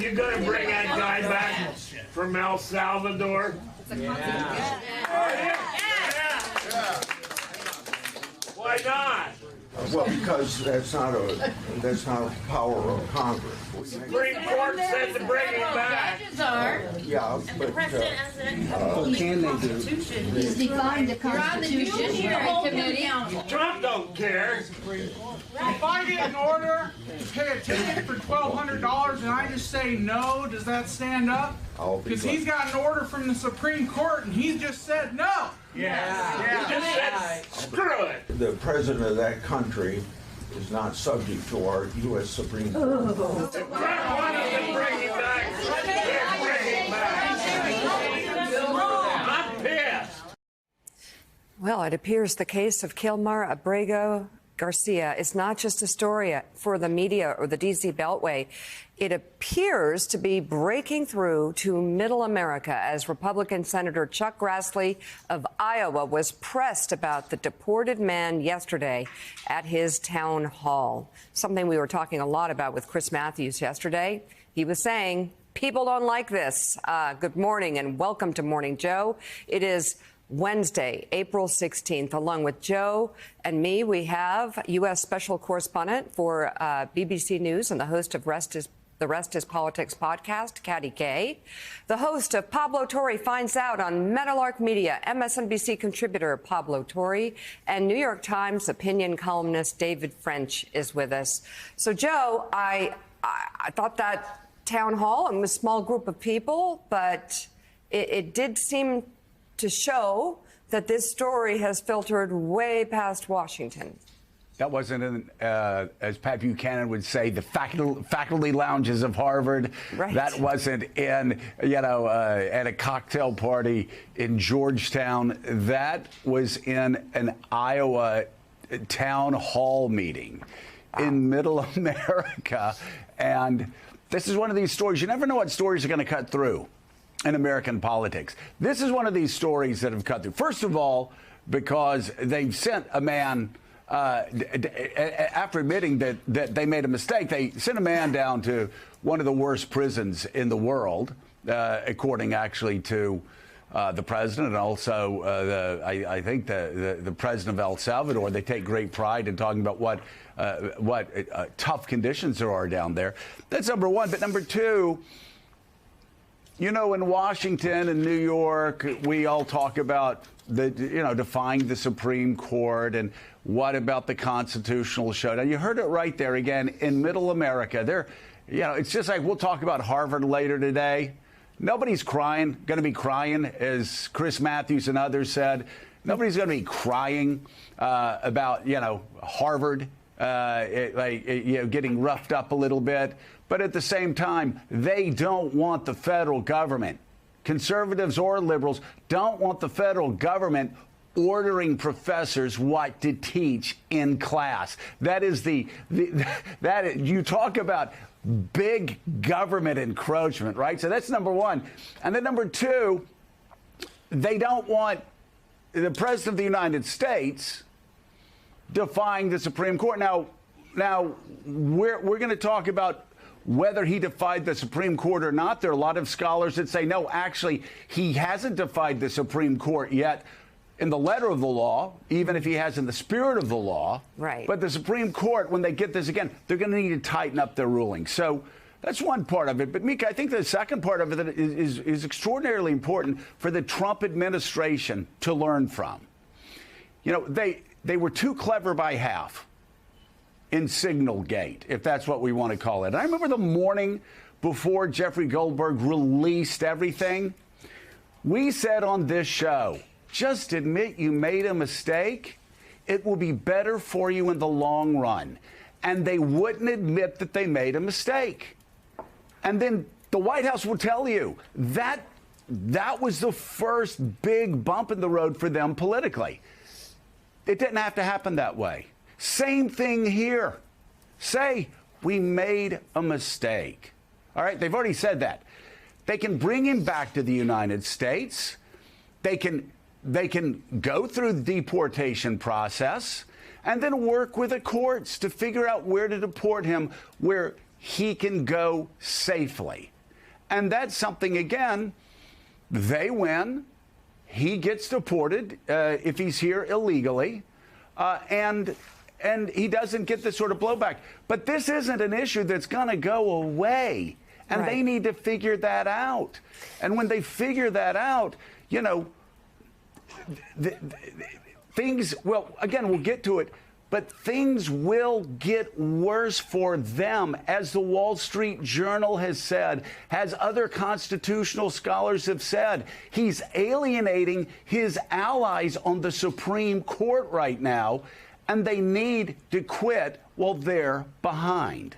you gonna bring that guy back from El Salvador? Yeah. Why not? Well, because that's not a power of Congress. Supreme Court said to bring him back. Judges are. Yeah, And the but president has an What can they do? He's defined the You're on the Judiciary Committee. Trump don't care. If I get an order to pay a ticket for $1,200 and I just say no, does that stand up? Because he's got an order from the Supreme Court and he's just said no. He just said, screw it. the president of that country is not subject to our U.S. Supreme Court. Trump wanted to bring him back. Can't bring him back. I'm pissed. Well, it appears the case of Kilmar Abrego Garcia is not just a story for the media or the D.C. Beltway. It appears to be breaking through to middle America as Republican Senator Chuck Grassley of Iowa was pressed about the deported man yesterday at his town hall. Something we were talking a lot about with Chris Matthews yesterday. He was saying, people don't like this. Good morning and welcome to Morning Joe. It is Wednesday, April 16th. Along with Joe and me, we have U.S. Special Correspondent for BBC News and the host of The Rest is Politics podcast, Katty Kay. The host of Pablo Torre Finds Out on Meadowlark Media, MSNBC contributor Pablo Torre, and New York Times opinion columnist David French is with us. So, Joe, I thought that town hall, and was a small group of people, but it did seem to show that this story has filtered way past Washington. That wasn't in, as Pat Buchanan would say, the faculty lounges of Harvard. Right. That wasn't in, at a cocktail party in Georgetown. That was in an Iowa town hall meeting in middle America. And this is one of these stories. You never know what stories are going to cut through in American politics. This is one of these stories that have cut through. First of all, because they've sent a man, after admitting that they made a mistake, they sent a man down to one of the worst prisons in the world, according actually to the president and also I think the president of El Salvador. They take great pride in talking about what tough conditions there are down there. That's number one. But number two, in Washington and New York, we all talk about defying the Supreme Court and what about the constitutional showdown. You heard it right there again in middle America. It's just like we'll talk about Harvard later today. Nobody's going to be crying, as Chris Matthews and others said. Nobody's going to be crying about, Harvard, getting roughed up a little bit. But at the same time, they don't want the federal government, conservatives or liberals, don't want the federal government ordering professors what to teach in class. That is you talk about big government encroachment, right? So that's number one. And then number two, they don't want the president of the United States defying the Supreme Court. Now we're going to talk about whether he defied the Supreme Court or not. There are a lot of scholars that say, no, actually, he hasn't defied the Supreme Court yet in the letter of the law, even if he has in the spirit of the law. Right. But the Supreme Court, when they get this again, they're going to need to tighten up their ruling. So that's one part of it. But, Mika, I think the second part of it is extraordinarily important for the Trump administration to learn from. They were too clever by half in Signalgate, if that's what we want to call it. And I remember the morning before Jeffrey Goldberg released everything, we said on this show, just admit you made a mistake. It will be better for you in the long run. And they wouldn't admit that they made a mistake. And then the White House will tell you that was the first big bump in the road for them politically. It didn't have to happen that way. Same thing here. Say, we made a mistake. All right, they've already said that. They can bring him back to the United States. They can go through the deportation process and then work with the courts to figure out where to deport him, where he can go safely. And that's something, again, they win. He gets deported if he's here illegally. And he doesn't get the sort of blowback. But this isn't an issue that's going to go away. And Right. they need to figure that out. And when they figure that out, you know, things, well, again, we'll get to it, but things will get worse for them, as the Wall Street Journal has said, as other constitutional scholars have said. He's alienating his allies on the Supreme Court right now, and they need to quit while they're behind.